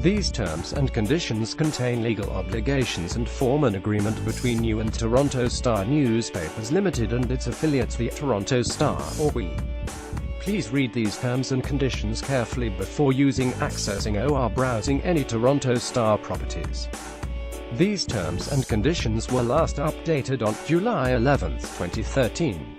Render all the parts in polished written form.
These terms and conditions contain legal obligations and form an agreement between you and Toronto Star Newspapers Limited and its affiliates, the Toronto Star, or we. Please read these terms and conditions carefully before using, accessing, or browsing any Toronto Star properties. These terms and conditions were last updated on July 11, 2013.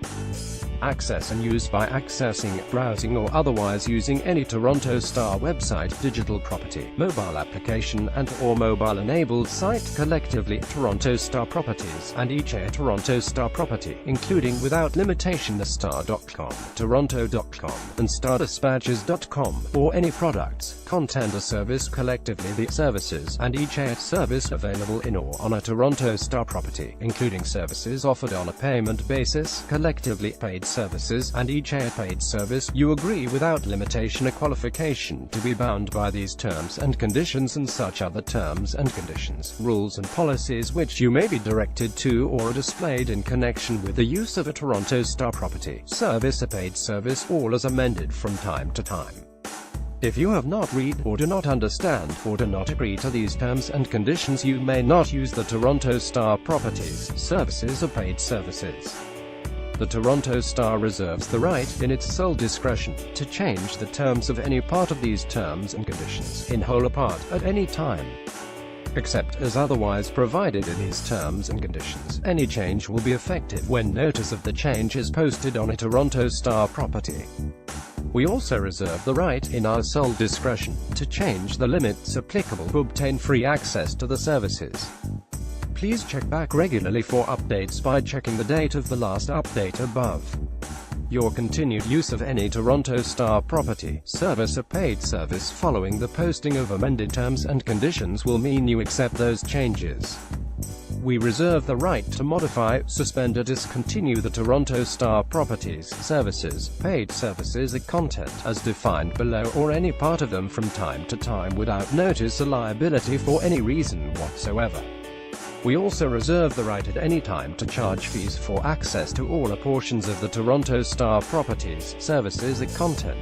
Access and use by accessing, browsing or otherwise using any Toronto Star website, digital property, mobile application and/or mobile-enabled site, collectively Toronto Star Properties, and each a Toronto Star property, including without limitation thestar.com, toronto.com, and stardispatches.com, or any products, content or service collectively the services, and each a service available in or on a Toronto Star property, including services offered on a payment basis, collectively paid services, and each a paid service, you agree without limitation or qualification to be bound by these terms and conditions and such other terms and conditions, rules and policies which you may be directed to or are displayed in connection with the use of a Toronto Star property, service or paid service, all as amended from time to time. If you have not read, or do not understand, or do not agree to these terms and conditions, you may not use the Toronto Star properties, services or paid services. The Toronto Star reserves the right, in its sole discretion, to change the terms of any part of these terms and conditions, in whole or part, at any time, except as otherwise provided in these terms and conditions. Any change will be effective when notice of the change is posted on a Toronto Star property. We also reserve the right, in our sole discretion, to change the limits applicable to obtain free access to the services. Please check back regularly for updates by checking the date of the last update above. Your continued use of any Toronto Star property, service or paid service following the posting of amended terms and conditions will mean you accept those changes. We reserve the right to modify, suspend or discontinue the Toronto Star properties, services, paid services or content, as defined below, or any part of them from time to time without notice or liability for any reason whatsoever. We also reserve the right at any time to charge fees for access to all or portions of the Toronto Star properties, services or content.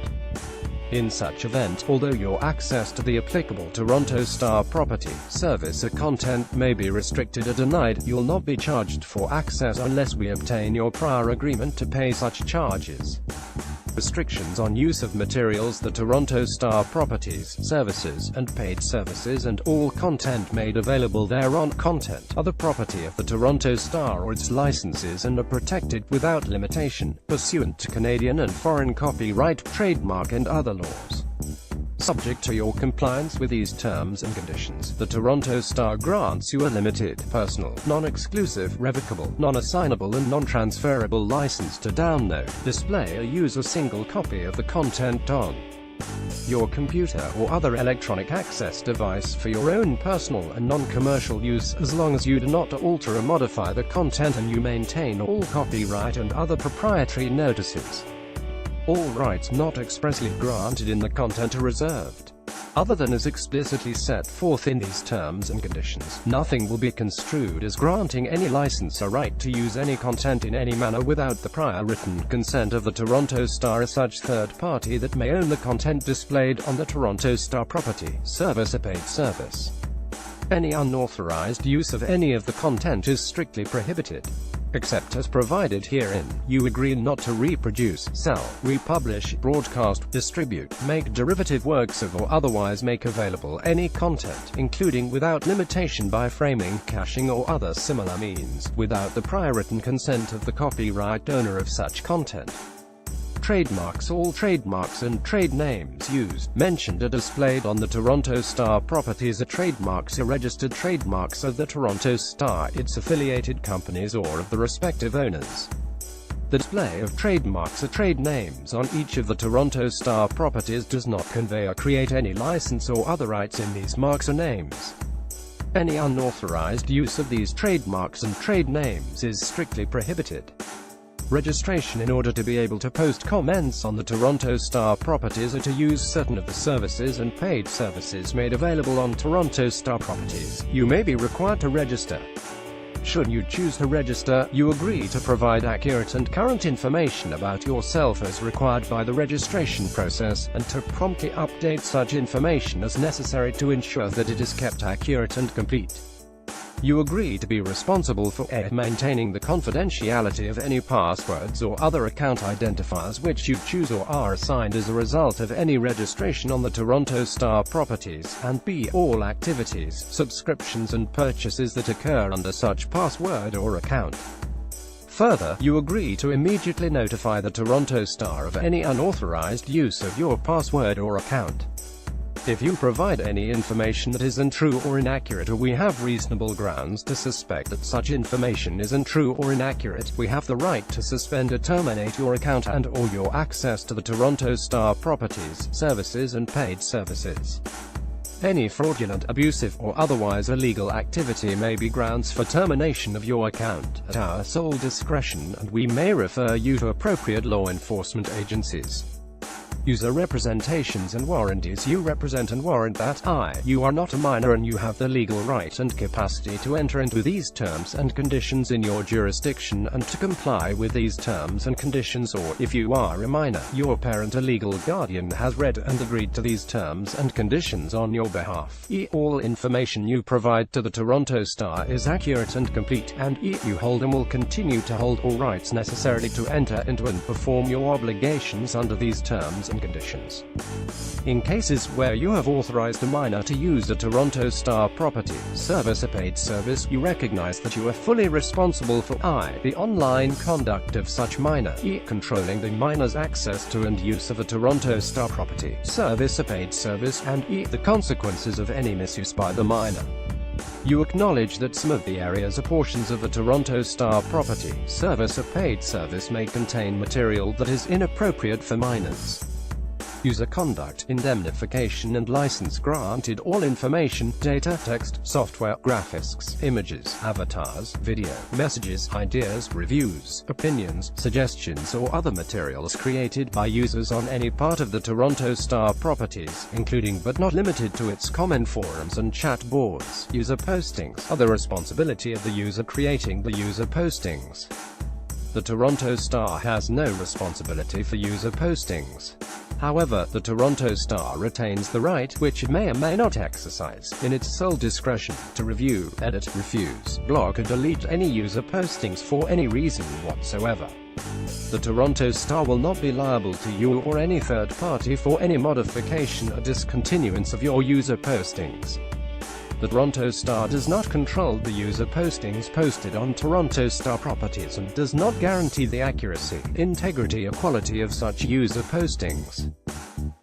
In such event, although your access to the applicable Toronto Star property, service or content may be restricted or denied, you'll not be charged for access unless we obtain your prior agreement to pay such charges. Restrictions on use of materials, the Toronto Star properties, services, and paid services and all content made available thereon, content, are the property of the Toronto Star or its licenses and are protected without limitation, pursuant to Canadian and foreign copyright, trademark and other laws. Subject to your compliance with these terms and conditions, the Toronto Star grants you a limited, personal, non-exclusive, revocable, non-assignable and non-transferable license to download, display or use a single copy of the content on your computer or other electronic access device for your own personal and non-commercial use, as long as you do not alter or modify the content and you maintain all copyright and other proprietary notices. All rights not expressly granted in the content are reserved. Other than as explicitly set forth in these terms and conditions, nothing will be construed as granting any license or right to use any content in any manner without the prior written consent of the Toronto Star or such third party that may own the content displayed on the Toronto Star property, service or paid service. Any unauthorized use of any of the content is strictly prohibited. Except as provided herein, you agree not to reproduce, sell, republish, broadcast, distribute, make derivative works of or otherwise make available any content, including without limitation by framing, caching or other similar means, without the prior written consent of the copyright owner of such content. Trademarks. All trademarks and trade names used, mentioned or displayed on the Toronto Star properties are trademarks or registered trademarks of the Toronto Star, its affiliated companies or of the respective owners. The display of trademarks or trade names on each of the Toronto Star properties does not convey or create any license or other rights in these marks or names. Any unauthorized use of these trademarks and trade names is strictly prohibited. Registration. In order to be able to post comments on the Toronto Star properties or to use certain of the services and paid services made available on Toronto Star properties, you may be required to register. Should you choose to register, you agree to provide accurate and current information about yourself as required by the registration process, and to promptly update such information as necessary to ensure that it is kept accurate and complete. You agree to be responsible for a. maintaining the confidentiality of any passwords or other account identifiers which you choose or are assigned as a result of any registration on the Toronto Star properties, and b. all activities, subscriptions and purchases that occur under such password or account. Further, you agree to immediately notify the Toronto Star of any unauthorized use of your password or account. If you provide any information that is untrue or inaccurate, or we have reasonable grounds to suspect that such information is untrue or inaccurate, we have the right to suspend or terminate your account and/or your access to the Toronto Star properties, services and paid services. Any fraudulent, abusive, or otherwise illegal activity may be grounds for termination of your account, at our sole discretion, and we may refer you to appropriate law enforcement agencies. User representations and warranties. You represent and warrant that you are not a minor and you have the legal right and capacity to enter into these terms and conditions in your jurisdiction and to comply with these terms and conditions, or, if you are a minor, your parent or legal guardian has read and agreed to these terms and conditions on your behalf. All information you provide to the Toronto Star is accurate and complete, and you hold and will continue to hold all rights necessarily to enter into and perform your obligations under these terms and conditions. In cases where you have authorized a minor to use a Toronto Star property, service or paid service, you recognize that you are fully responsible for the online conduct of such minor, controlling the minor's access to and use of a Toronto Star property, service or paid service, and the consequences of any misuse by the minor. You acknowledge that some of the areas or portions of a Toronto Star property, service or paid service may contain material that is inappropriate for minors. User conduct, indemnification and license granted. All information, data, text, software, graphics, images, avatars, video, messages, ideas, reviews, opinions, suggestions or other materials created by users on any part of the Toronto Star properties, including but not limited to its comment forums and chat boards, user postings, are the responsibility of the user creating the user postings. The Toronto Star has no responsibility for user postings. However, the Toronto Star retains the right, which it may or may not exercise, in its sole discretion, to review, edit, refuse, block or delete any user postings for any reason whatsoever. The Toronto Star will not be liable to you or any third party for any modification or discontinuance of your user postings. The Toronto Star does not control the user postings posted on Toronto Star properties and does not guarantee the accuracy, integrity or quality of such user postings.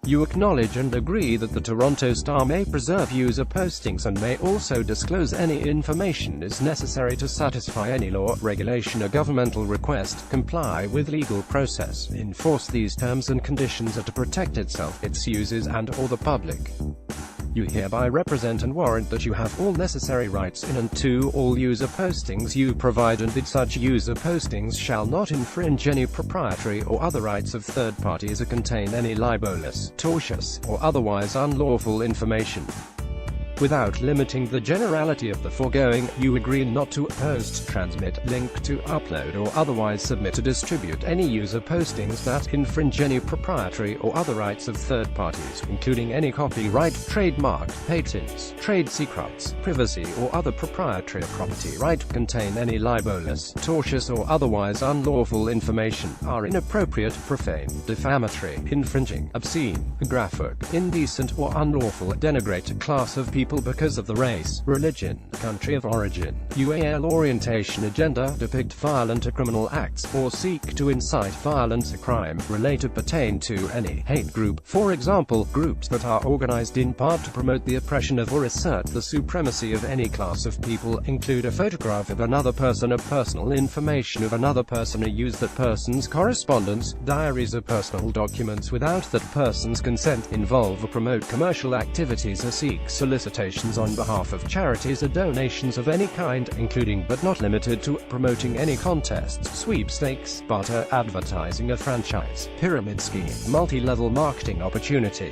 You acknowledge and agree that the Toronto Star may preserve user postings and may also disclose any information is necessary to satisfy any law, regulation or governmental request, comply with legal process, enforce these terms and conditions, or to protect itself, its users and/or the public. You hereby represent and warrant that you have all necessary rights in and to all user postings you provide, and that such user postings shall not infringe any proprietary or other rights of third parties or contain any libelous, tortious, or otherwise unlawful information. Without limiting the generality of the foregoing, you agree not to post, transmit, link to, upload or otherwise submit or distribute any user postings that infringe any proprietary or other rights of third parties, including any copyright, trademark, patents, trade secrets, privacy or other proprietary property right, contain any libelous, tortious or otherwise unlawful information, are inappropriate, profane, defamatory, infringing, obscene, graphic, indecent or unlawful, denigrate a class of people because of the race, religion, country of origin, UAL orientation, agenda, depict violent or criminal acts, or seek to incite violence or crime, relate or pertain to any hate group, for example, groups that are organized in part to promote the oppression of or assert the supremacy of any class of people, include a photograph of another person or personal information of another person, or use that person's correspondence, diaries or personal documents without that person's consent, involve or promote commercial activities or seek solicitations on behalf of charities or donations of any kind, including but not limited to promoting any contests, sweepstakes, barter, advertising, a franchise, pyramid scheme, multi-level marketing opportunity.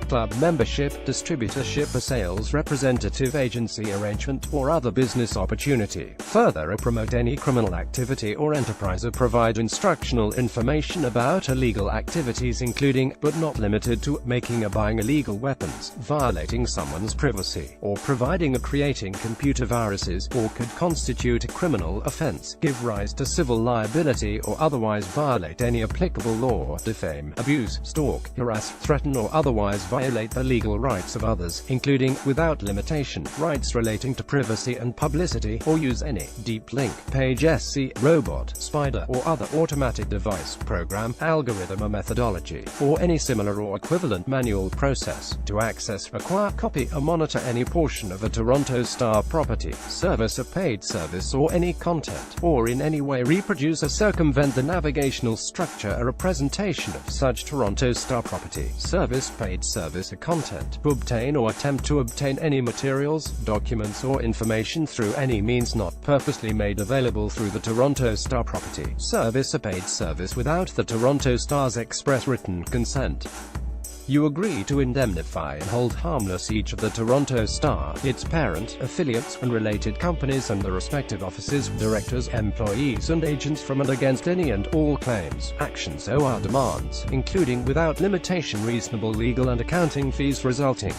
club membership, distributorship, a sales representative, agency arrangement, or other business opportunity. Further, promote any criminal activity or enterprise, or provide instructional information about illegal activities including, but not limited to, making or buying illegal weapons, violating someone's privacy, or providing or creating computer viruses, or could constitute a criminal offense, give rise to civil liability, or otherwise violate any applicable law, defame, abuse, stalk, harass, threaten, or otherwise violate the legal rights of others, including, without limitation, rights relating to privacy and publicity, or use any deep link, page, SC, robot, spider, or other automatic device, program, algorithm, or methodology, or any similar or equivalent manual process, to access, acquire, copy, or monitor any portion of a Toronto Star property, service, a paid service, or any content, or in any way reproduce or circumvent the navigational structure or a presentation of such Toronto Star property, service, paid service, or content, to obtain or attempt to obtain any materials, documents, or information through any means not purposely made available through the Toronto Star property, service, or paid service without the Toronto Star's express written consent. You agree to indemnify and hold harmless each of the Toronto Star, its parent, affiliates, and related companies and the respective officers, directors, employees, and agents from and against any and all claims, actions, or demands, including without limitation reasonable legal and accounting fees resulting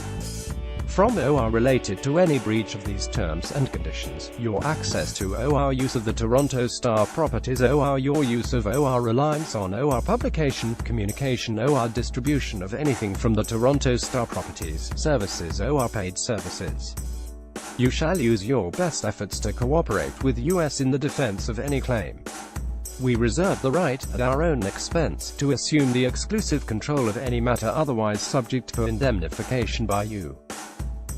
from or related to any breach of these terms and conditions, your access to or use of the Toronto Star properties, or your use of or reliance on or publication, communication, or distribution of anything from the Toronto Star properties, services, or paid services. You shall use your best efforts to cooperate with US in the defense of any claim. We reserve the right, at our own expense, to assume the exclusive control of any matter otherwise subject to indemnification by you.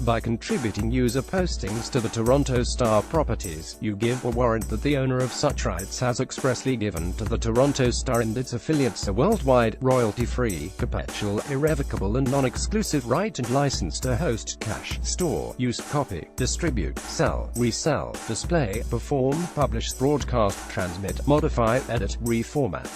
By contributing user postings to the Toronto Star properties, you give or warrant that the owner of such rights has expressly given to the Toronto Star and its affiliates a worldwide, royalty-free, perpetual, irrevocable and non-exclusive right and license to host, cache, store, use, copy, distribute, sell, resell, display, perform, publish, broadcast, transmit, modify, edit, reformat,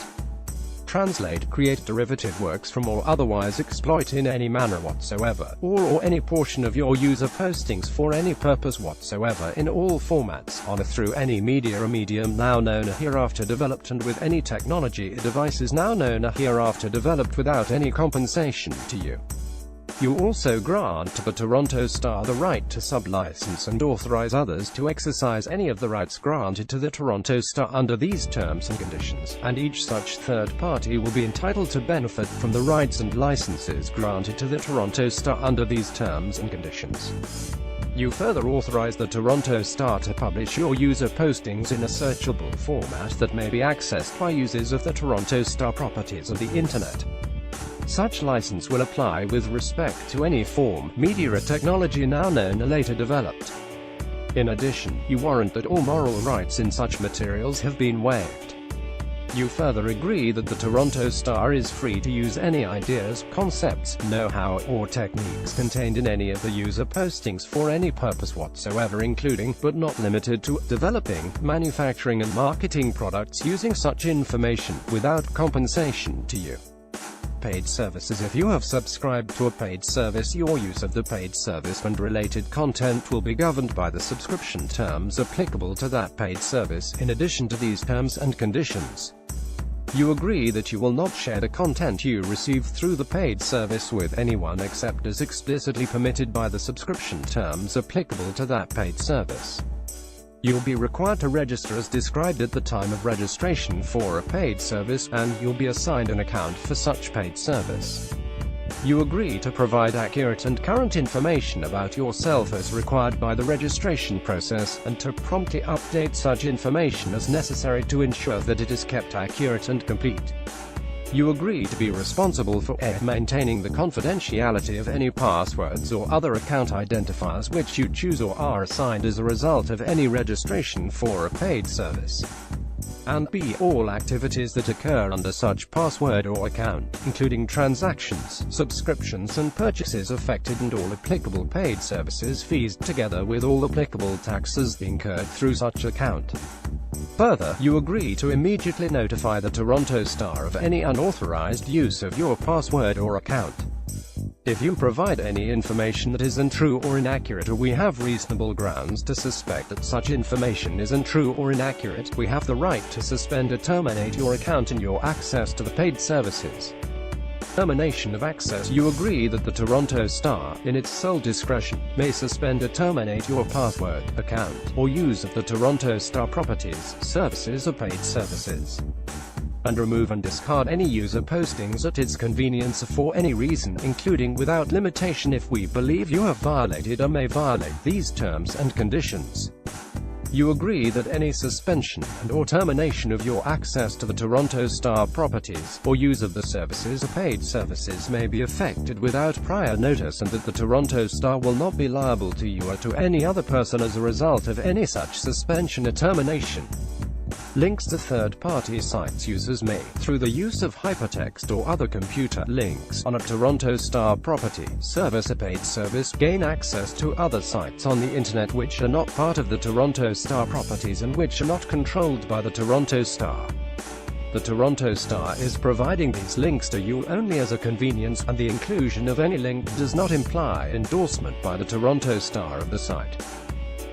translate, create derivative works from or otherwise exploit in any manner whatsoever, or any portion of your user postings for any purpose whatsoever in all formats, on or through any media or medium now known or hereafter developed and with any technology or devices now known or hereafter developed without any compensation to you. You also grant to the Toronto Star the right to sub-license and authorize others to exercise any of the rights granted to the Toronto Star under these terms and conditions, and each such third party will be entitled to benefit from the rights and licenses granted to the Toronto Star under these terms and conditions. You further authorize the Toronto Star to publish your user postings in a searchable format that may be accessed by users of the Toronto Star properties of the Internet. Such license will apply with respect to any form, media or technology now known or later developed. In addition, you warrant that all moral rights in such materials have been waived. You further agree that the Toronto Star is free to use any ideas, concepts, know-how, or techniques contained in any of the user postings for any purpose whatsoever including, but not limited to, developing, manufacturing and marketing products using such information, without compensation to you. Paid services. If you have subscribed to a paid service, your use of the paid service and related content will be governed by the subscription terms applicable to that paid service. In addition to these terms and conditions, you agree that you will not share the content you receive through the paid service with anyone except as explicitly permitted by the subscription terms applicable to that paid service. You'll be required to register as described at the time of registration for a paid service, and you'll be assigned an account for such paid service. You agree to provide accurate and current information about yourself as required by the registration process, and to promptly update such information as necessary to ensure that it is kept accurate and complete. You agree to be responsible for maintaining the confidentiality of any passwords or other account identifiers which you choose or are assigned as a result of any registration for a paid service. And b. all activities that occur under such password or account, including transactions, subscriptions and purchases affected and all applicable paid services fees, together with all applicable taxes incurred through such account. Further, you agree to immediately notify the Toronto Star of any unauthorized use of your password or account. If you provide any information that is untrue or inaccurate, or we have reasonable grounds to suspect that such information is untrue or inaccurate, we have the right to suspend or terminate your account and your access to the paid services. Termination of access. You agree that the Toronto Star, in its sole discretion, may suspend or terminate your password, account, or use of the Toronto Star properties, services or paid services, and remove and discard any user postings at its convenience for any reason, including without limitation, if we believe you have violated or may violate these terms and conditions. You agree that any suspension and/or termination of your access to the Toronto Star properties, or use of the services or paid services, may be effected without prior notice, and that the Toronto Star will not be liable to you or to any other person as a result of any such suspension or termination. Links to third-party sites. Users may, through the use of hypertext or other computer links on a Toronto Star property, service or paid service, gain access to other sites on the Internet which are not part of the Toronto Star properties and which are not controlled by the Toronto Star. The Toronto Star is providing these links to you only as a convenience, and the inclusion of any link does not imply endorsement by the Toronto Star of the site.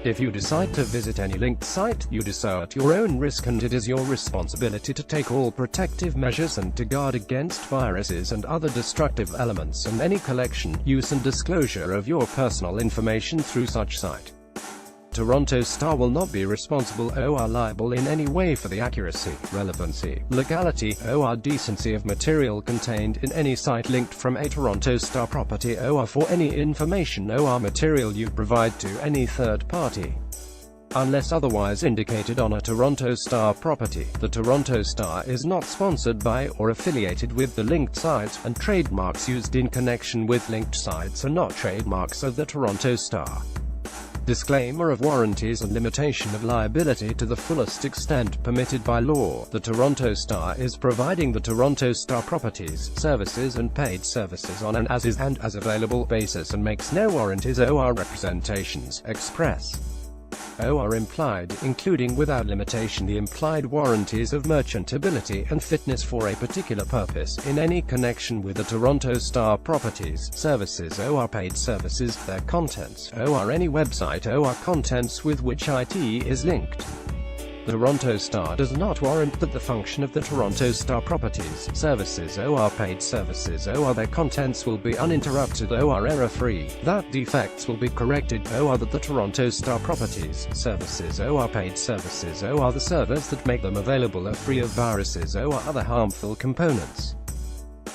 If you decide to visit any linked site, you do so at your own risk, and it is your responsibility to take all protective measures and to guard against viruses and other destructive elements and any collection, use and disclosure of your personal information through such site. Toronto Star will not be responsible or liable in any way for the accuracy, relevancy, legality, or decency of material contained in any site linked from a Toronto Star property, or for any information or material you provide to any third party. Unless otherwise indicated on a Toronto Star property, the Toronto Star is not sponsored by or affiliated with the linked sites, and trademarks used in connection with linked sites are not trademarks of the Toronto Star. Disclaimer of warranties and limitation of liability. To the fullest extent permitted by law, the Toronto Star is providing the Toronto Star properties, services and paid services on an as-is and as-available basis, and makes no warranties or representations, express or implied, including without limitation the implied warranties of merchantability and fitness for a particular purpose, in any connection with the Toronto Star properties, services or paid services, their contents, or any website or contents with which IT is linked. The Toronto Star does not warrant that the function of the Toronto Star properties, services or paid services or their contents will be uninterrupted or error-free, that defects will be corrected, or that the Toronto Star properties, services or paid services or the servers that make them available are free of viruses or other harmful components.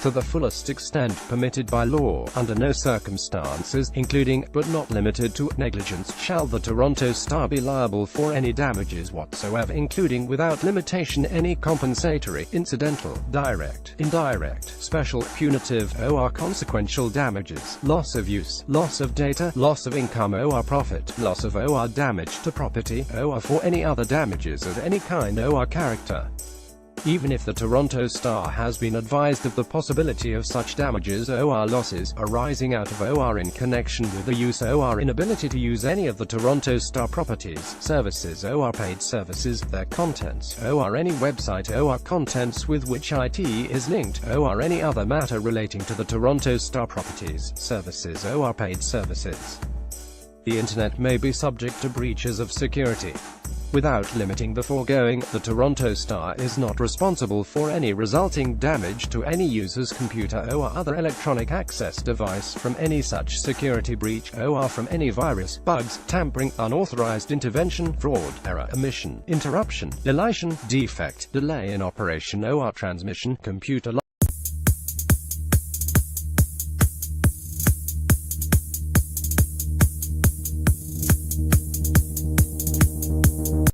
To the fullest extent permitted by law, under no circumstances, including, but not limited to, negligence, shall the Toronto Star be liable for any damages whatsoever, including without limitation any compensatory, incidental, direct, indirect, special, punitive, or consequential damages, loss of use, loss of data, loss of income or profit, loss of or damage to property, or for any other damages of any kind or character. Even if the Toronto Star has been advised of the possibility of such damages or losses arising out of or in connection with the use or inability to use any of the Toronto Star properties, services or paid services, their contents, or any website or contents with which IT is linked, or any other matter relating to the Toronto Star properties, services or paid services, the Internet may be subject to breaches of security. Without limiting the foregoing, the Toronto Star is not responsible for any resulting damage to any user's computer or other electronic access device from any such security breach, or from any virus, bugs, tampering, unauthorized intervention, fraud, error, omission, interruption, deletion, defect, delay in operation or transmission, computer